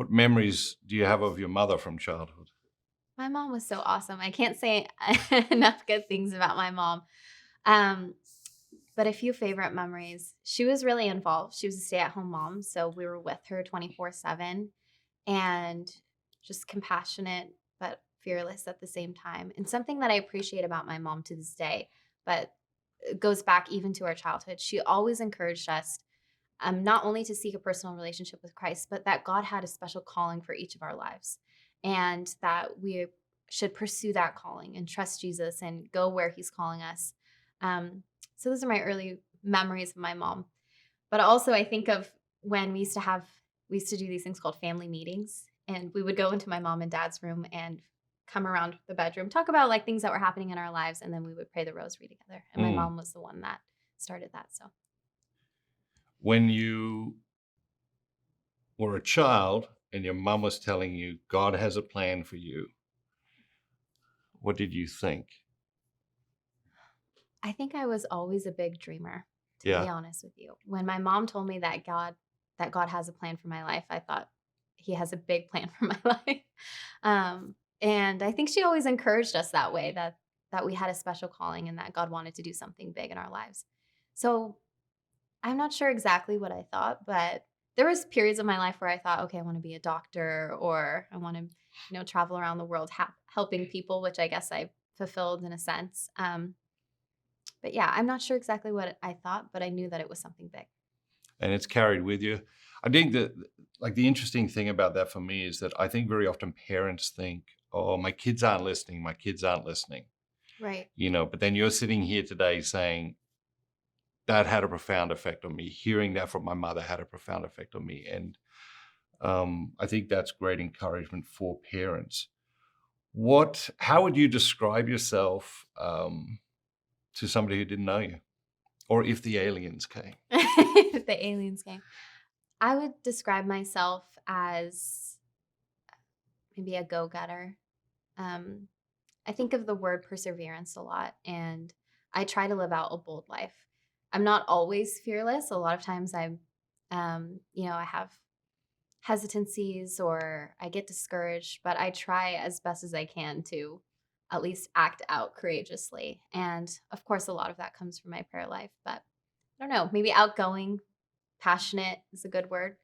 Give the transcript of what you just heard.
What memories do you have of your mother from childhood? My mom was so awesome. I can't say enough good things about my mom. Um, but a few favorite memories. She was really involved. She was a stay-at-home mom, so we were with her 24/7 and just compassionate but fearless at the same time. And something that I appreciate about my mom to this day, but it goes back even to our childhood. She always encouraged us not only to seek a personal relationship with Christ, but that God had a special calling for each of our lives and that we should pursue that calling and trust Jesus and go where he's calling us. Um, so those are my early memories of my mom. But also I think of when we used to do these things called family meetings, and we would go into my mom and dad's room and come around the bedroom, talk about like things that were happening in our lives, and then we would pray the rosary together. And my Mm. mom was the one that started that. So When you were a child and your mum was telling you God has a plan for you, what did you think? I think I was always a big dreamer, to be Yeah. honest with you. When my mom told me that God has a plan for my life, I thought he has a big plan for my life. And I think she always encouraged us that way, that we had a special calling and that God wanted to do something big in our lives. So I'm not sure exactly what I thought, but there was periods of my life where I thought, okay, I want to be a doctor or I want to, travel around the world helping people, which I guess I fulfilled in a sense. But yeah, I'm not sure exactly what I thought, but I knew that it was something big. And it's carried with you. I think that, like, the interesting thing about that for me is that I think very often parents think, "Oh, my kids aren't listening. My kids aren't listening." Right. But then you're sitting here today saying, "That had a profound effect on me. Hearing that from my mother had a profound effect on me." And I think that's great encouragement for parents. How would you describe yourself to somebody who didn't know you, or if the aliens came? The aliens game. I would describe myself as maybe a go-getter. Um, I think of the word perseverance a lot, and I try to live out a bold life. I'm not always fearless. A lot of times I have hesitancies or I get discouraged, but I try as best as I can to at least act out courageously. And of course, a lot of that comes from my prayer life, but I don't know, maybe outgoing, passionate is a good word.